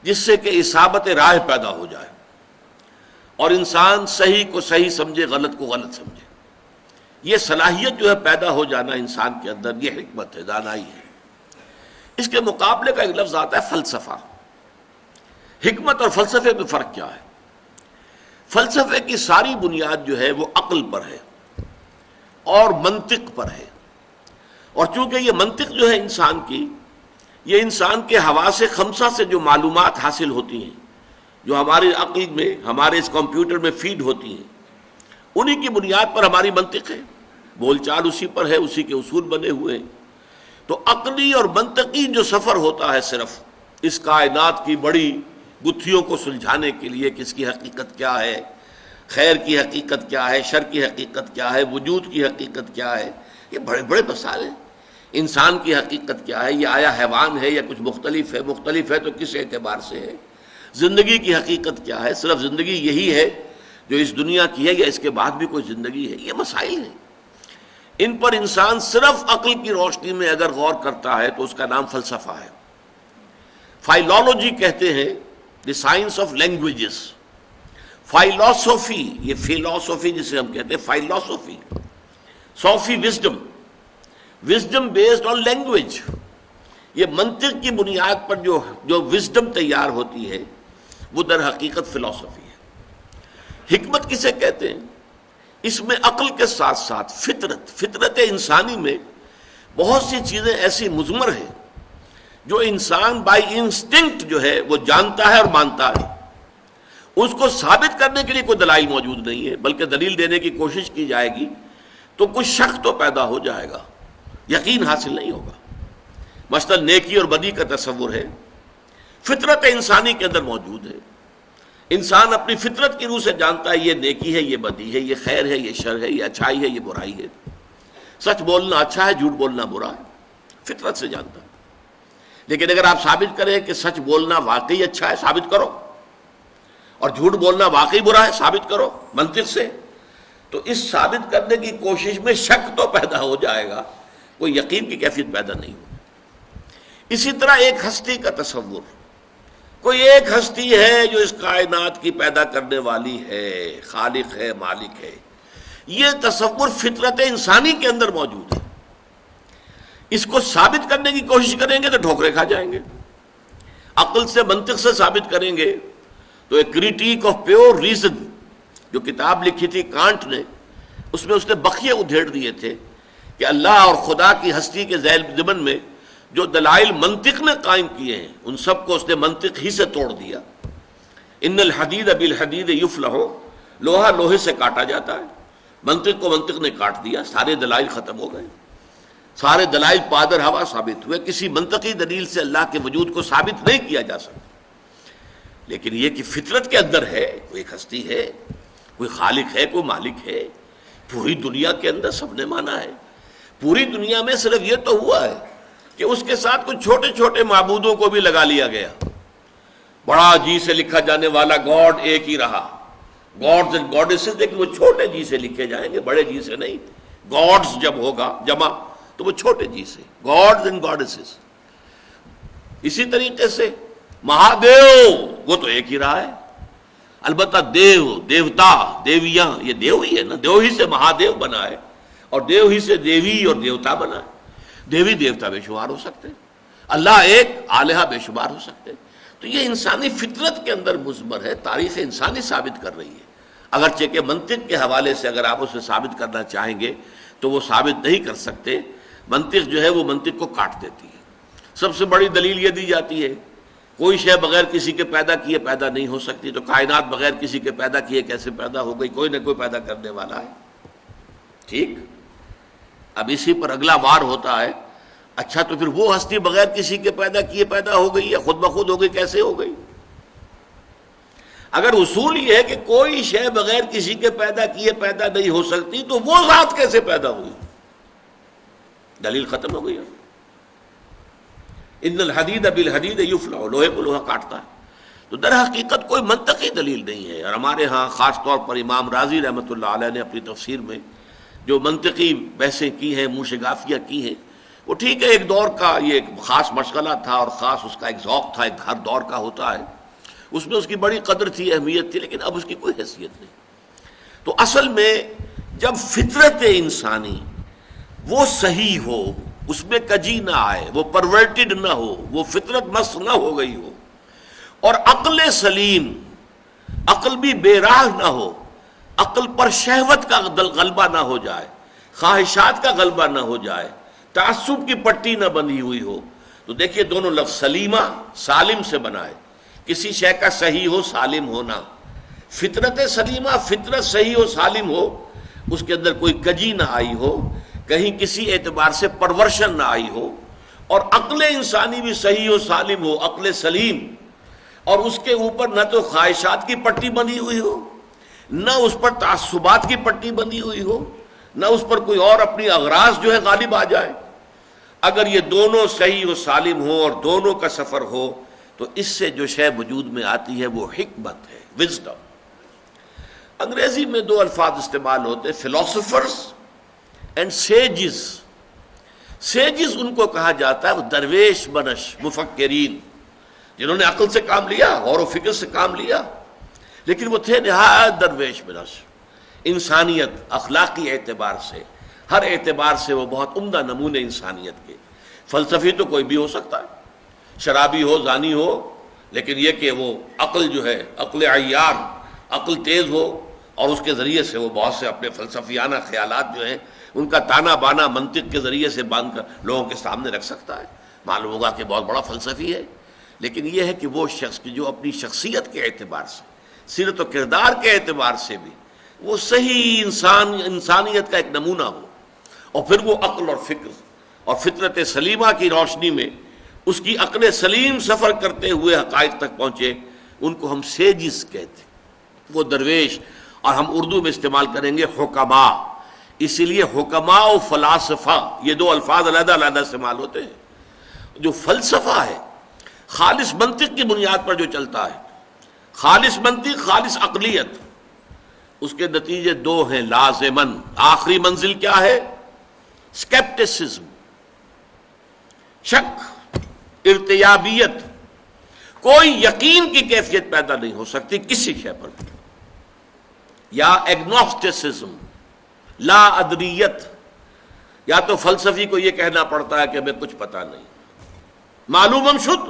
جس سے کہ اصابت راہ پیدا ہو جائے اور انسان صحیح کو صحیح سمجھے، غلط کو غلط سمجھے. یہ صلاحیت جو ہے پیدا ہو جانا انسان کے اندر، یہ حکمت ہے، دانائی ہے. اس کے مقابلے کا ایک لفظ آتا ہے فلسفہ. حکمت اور فلسفے میں فرق کیا ہے؟ فلسفے کی ساری بنیاد جو ہے وہ عقل پر ہے اور منطق پر ہے. اور چونکہ یہ منطق جو ہے انسان کی، یہ انسان کے حواس خمسہ سے جو معلومات حاصل ہوتی ہیں، جو ہماری عقل میں، ہمارے اس کمپیوٹر میں فیڈ ہوتی ہیں، انہی کی بنیاد پر ہماری منطق ہے. بول چال اسی پر ہے، اسی کے اصول بنے ہوئے ہیں. تو عقلی اور منطقی جو سفر ہوتا ہے صرف اس کائنات کی بڑی گتھیوں کو سلجھانے کے لیے کہ اس کی حقیقت کیا ہے، خیر کی حقیقت کیا ہے، شر کی حقیقت کیا ہے، وجود کی حقیقت کیا ہے، یہ بڑے بڑے مسائل ہیں. انسان کی حقیقت کیا ہے، یہ آیا حیوان ہے یا کچھ مختلف ہے، مختلف ہے تو کس اعتبار سے ہے. زندگی کی حقیقت کیا ہے، صرف زندگی یہی ہے جو اس دنیا کی ہے یا اس کے بعد بھی کوئی زندگی ہے. یہ مسائل ہیں، ان پر انسان صرف عقل کی روشنی میں اگر غور کرتا ہے تو اس کا نام فلسفہ ہے. فائلولوجی کہتے ہیں the science of languages. Philosophy, یہ فلاسفی جسے ہم کہتے ہیں، philosophy, sophy wisdom, wisdom based on language. یہ منطق کی بنیاد پر جو وزڈم تیار ہوتی ہے وہ در حقیقت فلاسفی ہے. حکمت کسے کہتے ہیں؟ اس میں عقل کے ساتھ ساتھ فطرت انسانی میں بہت سی چیزیں ایسی مضمر ہیں جو انسان بائی انسٹنکٹ جو ہے وہ جانتا ہے اور مانتا ہے. اس کو ثابت کرنے کے لیے کوئی دلائل موجود نہیں ہے، بلکہ دلیل دینے کی کوشش کی جائے گی تو کچھ شک تو پیدا ہو جائے گا، یقین حاصل نہیں ہوگا. مثلا نیکی اور بدی کا تصور ہے، فطرت انسانی کے اندر موجود ہے. انسان اپنی فطرت کی روح سے جانتا ہے یہ نیکی ہے، یہ بدی ہے، یہ خیر ہے، یہ شر ہے، یہ اچھائی ہے، یہ برائی ہے. سچ بولنا اچھا ہے، جھوٹ بولنا برا ہے، فطرت سے جانتا ہے. لیکن اگر آپ ثابت کریں کہ سچ بولنا واقعی اچھا ہے، ثابت کرو، اور جھوٹ بولنا واقعی برا ہے، ثابت کرو منطق سے، تو اس ثابت کرنے کی کوشش میں شک تو پیدا ہو جائے گا، کوئی یقین کی کیفیت پیدا نہیں ہوگی. اسی طرح ایک ہستی کا تصور، کوئی ایک ہستی ہے جو اس کائنات کی پیدا کرنے والی ہے، خالق ہے، مالک ہے. یہ تصور فطرت انسانی کے اندر موجود ہے. اس کو ثابت کرنے کی کوشش کریں گے تو ٹھوکریں کھا جائیں گے. عقل سے، منطق سے ثابت کریں گے تو ایک کریٹیک آف پیور ریزن جو کتاب لکھی تھی کانٹ نے، اس میں اس نے بخیے ادھیڑ دیے تھے کہ اللہ اور خدا کی ہستی کے ذیل ضمن میں جو دلائل منطق نے قائم کیے ہیں ان سب کو اس نے منطق ہی سے توڑ دیا. ان الحدید بالحدید یفلح، لوہا لوہے سے کاٹا جاتا ہے. منطق کو منطق نے کاٹ دیا، سارے دلائل ختم ہو گئے، سارے دلائل پادر ہوا ثابت ہوئے. کسی منطقی دلیل سے اللہ کے وجود کو ثابت نہیں کیا جا سکتا. لیکن یہ کہ فطرت کے اندر ہے، کوئی ایک ہستی ہے، کوئی خالق ہے، کوئی مالک ہے. پوری دنیا کے اندر سب نے مانا ہے، پوری دنیا میں صرف یہ تو ہوا ہے کہ اس کے ساتھ کچھ چھوٹے چھوٹے معبودوں کو بھی لگا لیا گیا. بڑا جی سے لکھا جانے والا گاڈ ایک ہی رہا, گاڈز اینڈ گاڈیسز, لیکن وہ چھوٹے جی سے لکھے جائیں گے, بڑے جی سے نہیں. گاڈز جب ہوگا جمع تو وہ چھوٹے جی سے, گاڈز اینڈ گاڈیسز. اسی طریقے سے مہادیو وہ تو ایک ہی رہا ہے. البتہ دیو, دیوتا, دیویاں, یہ دیو ہی ہے نا, دیو ہی سے مہادیو بنا ہے اور دیو ہی سے دیوی اور دیوتا بنا ہے. دیوی دیوتا بے شمار ہو سکتے ہیں, اللہ ایک, الہہ بے شمار ہو سکتے ہیں. تو یہ انسانی فطرت کے اندر مضمر ہے, تاریخ انسانی ثابت کر رہی ہے. اگرچہ کہ منطق کے حوالے سے اگر آپ اسے ثابت کرنا چاہیں گے تو وہ ثابت نہیں کر سکتے. منطق جو ہے وہ منطق کو کاٹ دیتی ہے. سب سے بڑی دلیل یہ دی جاتی ہے کوئی شے بغیر کسی کے پیدا کیے پیدا نہیں ہو سکتی, تو کائنات بغیر کسی کے پیدا کیے کیسے پیدا ہو گئی؟ کوئی نہ کوئی پیدا کرنے والا ہے. ٹھیک, اب اسی پر اگلا وار ہوتا ہے, اچھا تو پھر وہ ہستی بغیر کسی کے پیدا کیے پیدا ہو گئی یا خود بخود ہو گئی, کیسے ہو گئی؟ اگر اصول یہ ہے کہ کوئی شے بغیر کسی کے پیدا کیے پیدا نہیں ہو سکتی تو وہ ذات کیسے پیدا ہوئی؟ دلیل ختم ہو گئی. ان الحدید بالحدید یفلع, لوہے کو لوہا کاٹتا ہے. تو در حقیقت کوئی منطقی دلیل نہیں ہے. اور ہمارے ہاں خاص طور پر امام رازی رحمۃ اللہ علیہ نے اپنی تفسیر میں جو منطقی بحثیں کی ہیں, موشگافیہ کی ہیں, وہ ٹھیک ہے, ایک دور کا یہ ایک خاص مشغلہ تھا اور خاص اس کا ایک ذوق تھا, ایک ہر دور کا ہوتا ہے, اس میں اس کی بڑی قدر تھی, اہمیت تھی, لیکن اب اس کی کوئی حیثیت نہیں. تو اصل میں جب فطرت انسانی وہ صحیح ہو, اس میں کجی نہ آئے, وہ پرورٹڈ نہ ہو, وہ فطرت مست نہ ہو گئی ہو, اور عقل سلیم, عقل بھی بے راہ نہ ہو, عقل پر شہوت کا غلبہ نہ ہو جائے, خواہشات کا غلبہ نہ ہو جائے, تعصب کی پٹی نہ بندھی ہوئی ہو. تو دیکھیے دونوں لفظ سلیمہ سالم سے بنا ہے, کسی شے کا صحیح ہو, سالم ہونا. فطرت سلیمہ, فطرت صحیح ہو, سالم ہو, اس کے اندر کوئی کجی نہ آئی ہو, کہیں کسی اعتبار سے پرورشن نہ آئی ہو, اور عقل انسانی بھی صحیح ہو, سالم ہو, عقل سلیم, اور اس کے اوپر نہ تو خواہشات کی پٹی بندھی ہوئی ہو, نہ اس پر تعصبات کی پٹی بندھی ہوئی ہو, نہ اس پر کوئی اور اپنی اغراض جو ہے غالب آ جائے. اگر یہ دونوں صحیح و سالم ہو اور دونوں کا سفر ہو تو اس سے جو شے وجود میں آتی ہے وہ حکمت ہے, وزڈم. انگریزی میں دو الفاظ استعمال ہوتے, فلاسفرز اینڈ سیجز. سیجز ان کو کہا جاتا ہے وہ درویش بنش مفکرین, جنہوں نے عقل سے کام لیا, غور و فکر سے کام لیا, لیکن وہ تھے نہایت درویش بنش. انسانیت, اخلاقی اعتبار سے, ہر اعتبار سے وہ بہت عمدہ نمونے انسانیت کے. فلسفی تو کوئی بھی ہو سکتا ہے, شرابی ہو, زانی ہو, لیکن یہ کہ وہ عقل جو ہے, عقل عیار, عقل تیز ہو, اور اس کے ذریعے سے وہ بہت سے اپنے فلسفیانہ خیالات جو ہیں ان کا تانا بانا منطق کے ذریعے سے باندھ کر لوگوں کے سامنے رکھ سکتا ہے. معلوم ہوگا کہ بہت بڑا فلسفی ہے, لیکن یہ ہے کہ وہ شخص کی جو اپنی شخصیت کے اعتبار سے, سیرت و کردار کے اعتبار سے بھی وہ صحیح انسانیت کا ایک نمونہ ہو, اور پھر وہ عقل اور فکر اور فطرت سلیمہ کی روشنی میں اس کی عقل سلیم سفر کرتے ہوئے حقائق تک پہنچے, ان کو ہم سیجز کہتے ہیں, وہ درویش. اور ہم اردو میں استعمال کریں گے حکما, اسی لیے حکما و فلاسفہ یہ دو الفاظ علیحدہ علیحدہ استعمال ہوتے ہیں. جو فلسفہ ہے خالص منطق کی بنیاد پر جو چلتا ہے, خالص منطق, خالص عقلیت, اس کے نتیجے دو ہیں لازماً. آخری منزل کیا ہے؟ اسکیپٹسزم, شک, ارتیابیت. کوئی یقین کی کیفیت پیدا نہیں ہو سکتی کسی شے پر بھی. یا ایگنوسٹسزم, لا ادریت. یا تو فلسفی کو یہ کہنا پڑتا ہے کہ ہمیں کچھ پتہ نہیں, معلوم ہم شد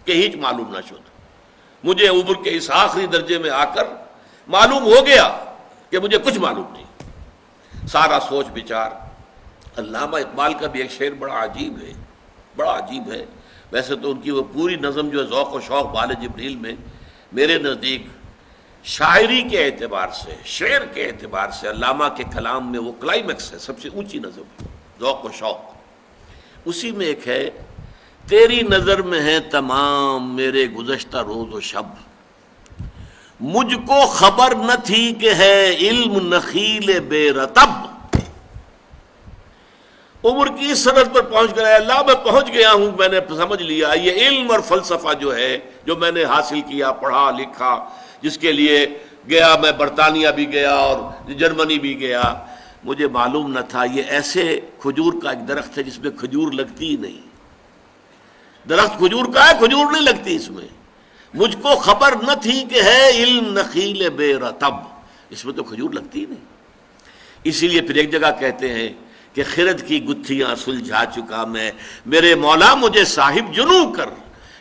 کہ ہیچ معلوم نہ شد. مجھے عمر کے اس آخری درجے میں آ کر معلوم ہو گیا کہ مجھے کچھ معلوم نہیں. سارا سوچ بچار. علامہ اقبال کا بھی ایک شعر بڑا عجیب ہے, بڑا عجیب ہے. ویسے تو ان کی وہ پوری نظم جو ہے ذوق و شوق بال جبریل میں, میرے نزدیک شاعری کے اعتبار سے, شعر کے اعتبار سے علامہ کے کلام میں وہ کلائمیکس ہے, سب سے اونچی نظم ہے, ذوق و شوق. اسی میں ایک ہے, تیری نظر میں ہے تمام میرے گزشتہ روز و شب, مجھ کو خبر نہ تھی کہ ہے علم نخیل بے رطب. عمر کی اس سرحد پر پہنچ گیا، اللہ میں پہنچ گیا ہوں، میں نے سمجھ لیا یہ علم اور فلسفہ جو ہے جو میں نے حاصل کیا، پڑھا لکھا، جس کے لیے گیا، میں برطانیہ بھی گیا اور جرمنی بھی گیا، مجھے معلوم نہ تھا یہ ایسے کھجور کا ایک درخت ہے جس میں کھجور لگتی ہی نہیں۔ درخت کھجور کا ہے، کھجور نہیں لگتی اس میں۔ مجھ کو خبر نہ تھی کہ ہے علم نخیل بے رطب، اس میں تو کھجور لگتی ہی نہیں۔ اسی لیے پھر ایک جگہ کہتے ہیں کہ خرد کی گتھیاں سلجھا چکا میں، میرے مولا مجھے صاحب جنوں کر،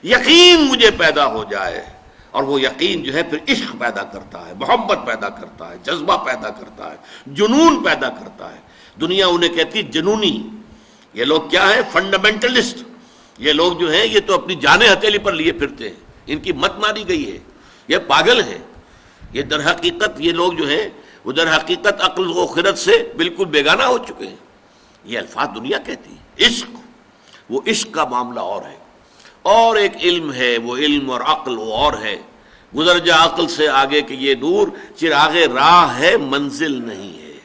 یقین مجھے پیدا ہو جائے۔ اور وہ یقین جو ہے پھر عشق پیدا کرتا ہے، محبت پیدا کرتا ہے، جذبہ پیدا کرتا ہے، جنون پیدا کرتا ہے۔ دنیا انہیں کہتی جنونی، یہ لوگ کیا ہے؟ فنڈامنٹلسٹ۔ یہ لوگ جو ہیں یہ تو اپنی جانیں ہتھیلی پر لیے پھرتے ہیں، ان کی مت ماری گئی ہے، یہ پاگل ہیں۔ یہ در حقیقت یہ لوگ جو ہیں وہ در حقیقت عقل و خرد سے بالکل بیگانہ ہو چکے ہیں۔ یہ الفاظ دنیا کہتی ہے۔ عشق، وہ عشق کا معاملہ اور ہے، اور ایک علم ہے، وہ علم اور عقل وہ اور ہے۔ گزر جا عقل سے آگے کہ یہ نور چراغ راہ ہے، منزل نہیں ہے۔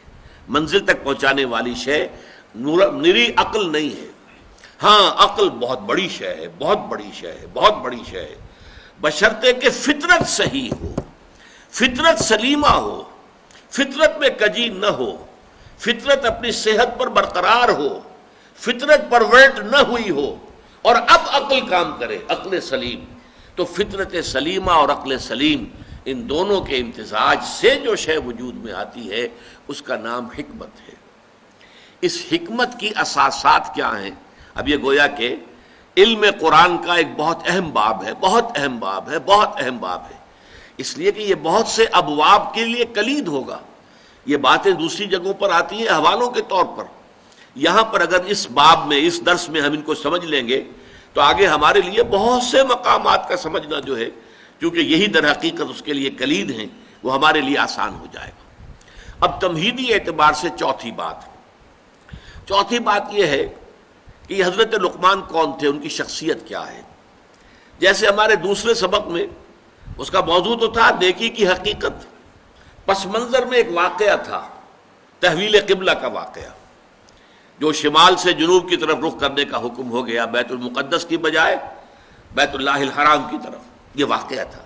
منزل تک پہنچانے والی شے نری عقل نہیں ہے۔ ہاں عقل بہت بڑی شے ہے، بہت بڑی شے ہے، بہت بڑی شے ہے، بشرطے کہ فطرت صحیح ہو، فطرت سلیمہ ہو، فطرت میں کجی نہ ہو، فطرت اپنی صحت پر برقرار ہو، فطرت پرورٹ نہ ہوئی ہو، اور اب عقل کام کرے، عقل سلیم۔ تو فطرت سلیمہ اور عقل سلیم، ان دونوں کے امتزاج سے جو شے وجود میں آتی ہے اس کا نام حکمت ہے۔ اس حکمت کی اساسات کیا ہیں؟ اب یہ گویا کہ علم قرآن کا ایک بہت اہم باب ہے، بہت اہم باب ہے، بہت اہم باب ہے، اس لیے کہ یہ بہت سے ابواب کے لیے کلید ہوگا۔ یہ باتیں دوسری جگہوں پر آتی ہیں حوالوں کے طور پر، یہاں پر اگر اس باب میں، اس درس میں ہم ان کو سمجھ لیں گے تو آگے ہمارے لیے بہت سے مقامات کا سمجھنا جو ہے، کیونکہ یہی در حقیقت اس کے لیے کلید ہیں، وہ ہمارے لیے آسان ہو جائے گا۔ اب تمہیدی اعتبار سے چوتھی بات یہ ہے کہ یہ حضرت لقمان کون تھے، ان کی شخصیت کیا ہے۔ جیسے ہمارے دوسرے سبق میں اس کا موضوع تو تھا نیکی کی حقیقت، پس منظر میں ایک واقعہ تھا، تحویل قبلہ کا واقعہ، جو شمال سے جنوب کی طرف رخ کرنے کا حکم ہو گیا، بیت المقدس کی بجائے بیت اللہ الحرام کی طرف، یہ واقعہ تھا۔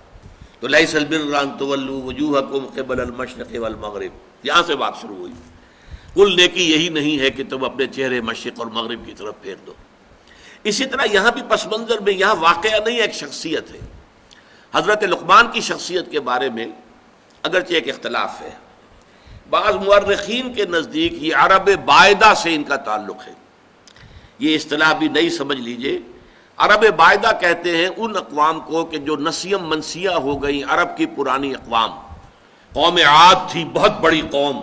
تو لیس البر ان تولوا وجوہکم قبل المشرق والمغرب، یہاں سے بات شروع ہوئی۔ کل نیکی یہی نہیں ہے کہ تم اپنے چہرے مشرق اور مغرب کی طرف پھیر دو۔ اسی طرح یہاں بھی پس منظر میں یہاں واقعہ نہیں، ایک شخصیت ہے۔ حضرت لقمان کی شخصیت کے بارے میں اگرچہ ایک اختلاف ہے، بعض مورخین کے نزدیک یہ عرب بائدہ سے ان کا تعلق ہے۔ یہ اصطلاح بھی نئی سمجھ لیجئے، عرب بائدہ کہتے ہیں ان اقوام کو کہ جو نسیم منسیہ ہو گئی، عرب کی پرانی اقوام۔ قوم عاد تھی، بہت بڑی قوم،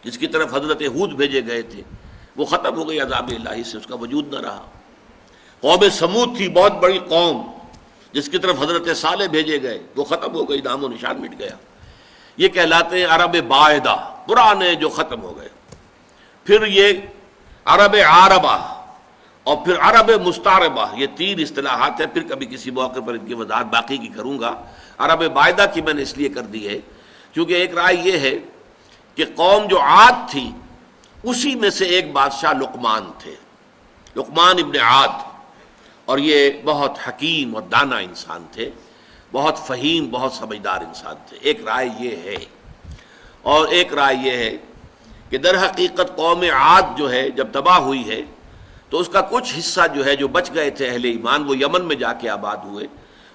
جس کی طرف حضرت ہود بھیجے گئے تھے، وہ ختم ہو گئی عذاب الہی سے، اس کا وجود نہ رہا۔ قوم سمود تھی، بہت بڑی قوم، جس کی طرف حضرت صالح بھیجے گئے، وہ ختم ہو گئی، نام و نشان مٹ گیا۔ یہ کہلاتے ہیں عرب بائدہ، پرانے جو ختم ہو گئے۔ پھر یہ عرب عاربہ اور پھر عرب مستعربہ، یہ تین اصطلاحات ہیں، پھر کبھی کسی موقع پر ان کی وضاحت باقی کی کروں گا۔ عرب بائدہ کی میں نے اس لیے کر دی ہے کیونکہ ایک رائے یہ ہے کہ قوم جو عاد تھی اسی میں سے ایک بادشاہ لقمان تھے، لقمان ابن عاد، اور یہ بہت حکیم اور دانا انسان تھے، بہت فہیم، بہت سمجھدار انسان تھے۔ ایک رائے یہ ہے، اور ایک رائے یہ ہے کہ در حقیقت قوم عاد جو ہے جب تباہ ہوئی ہے تو اس کا کچھ حصہ جو ہے جو بچ گئے تھے اہل ایمان، وہ یمن میں جا کے آباد ہوئے،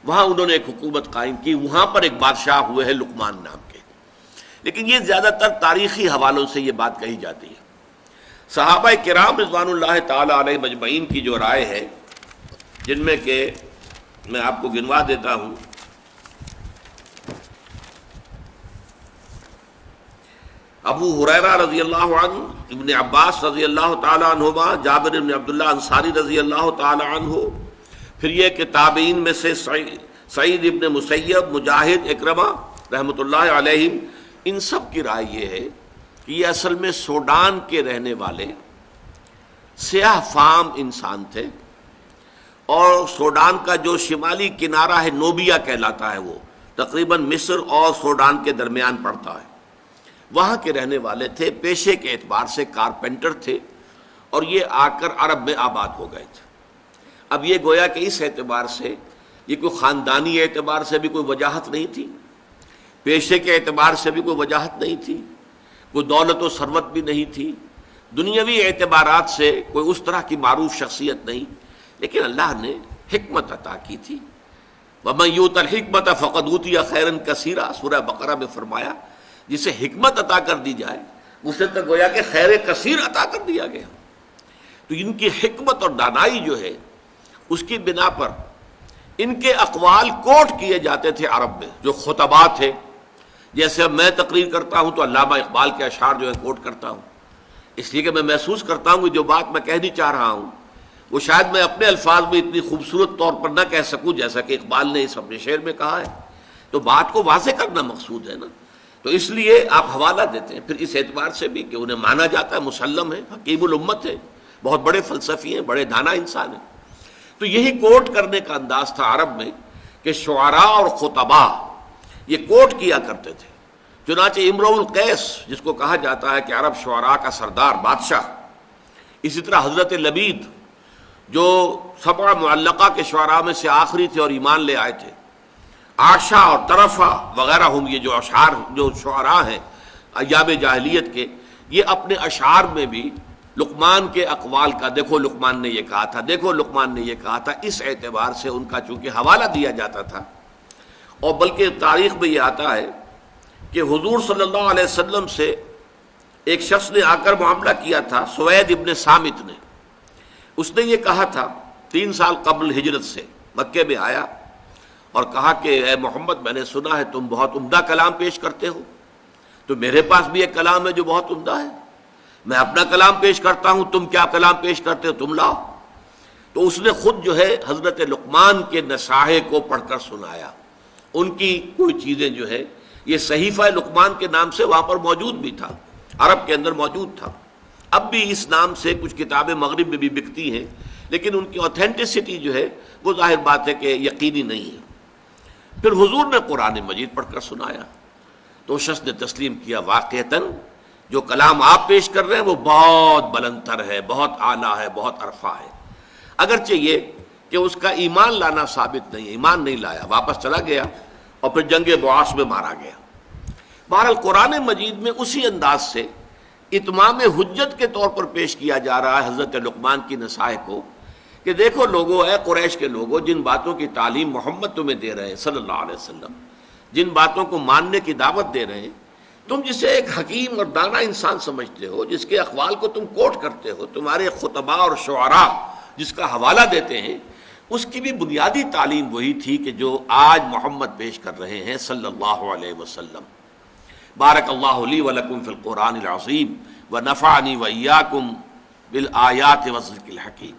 وہاں انہوں نے ایک حکومت قائم کی، وہاں پر ایک بادشاہ ہوئے ہیں لقمان نام کے۔ لیکن یہ زیادہ تر تاریخی حوالوں سے یہ بات کہی جاتی ہے۔ صحابہ کرام رضوان اللہ تعالی علیہ مجمعین کی جو رائے ہے، جن میں کہ میں آپ کو گنوا دیتا ہوں، ابو ہریرہ رضی اللہ عنہ، ابن عباس رضی اللہ تعالی عنہما، جابر بن عبداللہ انصاری رضی اللہ تعالی عنہ، پھر یہ کہ تابعین میں سے سعید ابن مسیب، مجاہد، اکرمہ رحمۃ اللہ علیہم، ان سب کی رائے یہ ہے کہ یہ اصل میں سوڈان کے رہنے والے سیاہ فام انسان تھے، اور سوڈان کا جو شمالی کنارہ ہے نوبیا کہلاتا ہے، وہ تقریباً مصر اور سوڈان کے درمیان پڑتا ہے، وہاں کے رہنے والے تھے۔ پیشے کے اعتبار سے کارپینٹر تھے، اور یہ آ کر عرب میں آباد ہو گئے تھے۔ اب یہ گویا کہ اس اعتبار سے یہ کوئی خاندانی اعتبار سے بھی کوئی وجاہت نہیں تھی، پیشے کے اعتبار سے بھی کوئی وجاہت نہیں تھی، کوئی دولت و ثروت بھی نہیں تھی، دنیاوی اعتبارات سے کوئی اس طرح کی معروف شخصیت نہیں، لیکن اللہ نے حکمت عطا کی تھی۔ وَمَن یُؤْتَ الْحِکْمَةَ فَقَدْ أُوتِیَ خَیْرًا کَثِیرًا، سورہ بقرہ میں فرمایا جسے حکمت عطا کر دی جائے اسے تو گویا کہ خیر کثیر عطا کر دیا گیا۔ تو ان کی حکمت اور دانائی جو ہے اس کی بنا پر ان کے اقوال کوٹ کیے جاتے تھے عرب میں، جو خطباء تھے۔ جیسے اب میں تقریر کرتا ہوں تو علامہ اقبال کے اشعار جو ہے کوٹ کرتا ہوں، اس لیے کہ میں محسوس کرتا ہوں کہ جو بات میں کہنی چاہ رہا ہوں وہ شاید میں اپنے الفاظ میں اتنی خوبصورت طور پر نہ کہہ سکوں جیسا کہ اقبال نے اس اپنے شعر میں کہا ہے، تو بات کو واضح کرنا مقصود ہے نا۔ تو اس لیے آپ حوالہ دیتے ہیں پھر اس اعتبار سے بھی کہ انہیں مانا جاتا ہے، مسلم ہے، حکیم الامت ہے، بہت بڑے فلسفی ہیں، بڑے دانا انسان ہیں۔ تو یہی کوٹ کرنے کا انداز تھا عرب میں کہ شعراء اور خطباء یہ کوٹ کیا کرتے تھے۔ چنانچہ امرؤ القیس جس کو کہا جاتا ہے کہ عرب شعراء کا سردار بادشاہ، اسی طرح حضرت لبید جو سبع معلقہ کے شعراء میں سے آخری تھے اور ایمان لے آئے تھے، عاشا اور طرفہ وغیرہ ہم، یہ جو اشعار جو شعراء ہیں ایام جاہلیت کے، یہ اپنے اشعار میں بھی لقمان کے اقوال کا دیکھو لقمان نے یہ کہا تھا، دیکھو لقمان نے یہ کہا تھا، اس اعتبار سے ان کا چونکہ حوالہ دیا جاتا تھا۔ اور بلکہ تاریخ میں یہ آتا ہے کہ حضور صلی اللہ علیہ وسلم سے ایک شخص نے آ کر معاملہ کیا تھا، سوید ابن صامت نے۔ اس نے یہ کہا تھا 3 سال قبل ہجرت سے مکے میں آیا اور کہا کہ اے محمد، میں نے سنا ہے تم بہت عمدہ کلام پیش کرتے ہو، تو میرے پاس بھی ایک کلام ہے جو بہت عمدہ ہے، میں اپنا کلام پیش کرتا ہوں، تم کیا کلام پیش کرتے ہو، تم لاؤ۔ تو اس نے خود جو ہے حضرت لقمان کے نصائح کو پڑھ کر سنایا۔ ان کی کوئی چیزیں جو ہے یہ صحیفہ لقمان کے نام سے وہاں پر موجود بھی تھا، عرب کے اندر موجود تھا۔ اب بھی اس نام سے کچھ کتابیں مغرب میں بھی بکتی ہیں، لیکن ان کی اوتھینٹسٹی جو ہے وہ ظاہر بات ہے کہ یقینی نہیں ہے۔ پھر حضور نے قرآن مجید پڑھ کر سنایا تو شخص نے تسلیم کیا، واقعتاً جو کلام آپ پیش کر رہے ہیں وہ بہت بلند تر ہے، بہت اعلیٰ ہے، بہت عرفہ ہے۔ اگرچہ یہ کہ اس کا ایمان لانا ثابت نہیں ہے، ایمان نہیں لایا، واپس چلا گیا اور پھر جنگ بعاث میں مارا گیا۔ بہرحال قرآن مجید میں اسی انداز سے اتمام حجت کے طور پر پیش کیا جا رہا ہے حضرت لقمان کی نصائح کو کہ دیکھو لوگو، اے قریش کے لوگو، جن باتوں کی تعلیم محمد تمہیں دے رہے ہیں صلی اللہ علیہ وسلم، جن باتوں کو ماننے کی دعوت دے رہے ہیں، تم جسے ایک حکیم اور دانا انسان سمجھتے ہو، جس کے اقوال کو تم کوٹ کرتے ہو، تمہارے خطباء اور شعراء جس کا حوالہ دیتے ہیں، اس کی بھی بنیادی تعلیم وہی تھی کہ جو آج محمد پیش کر رہے ہیں صلی اللہ علیہ وسلم۔ بارک اللہ لی ولکم فی القرآن العظیم ونفعنی وإیاکم بالآیات والذکر الحکیم۔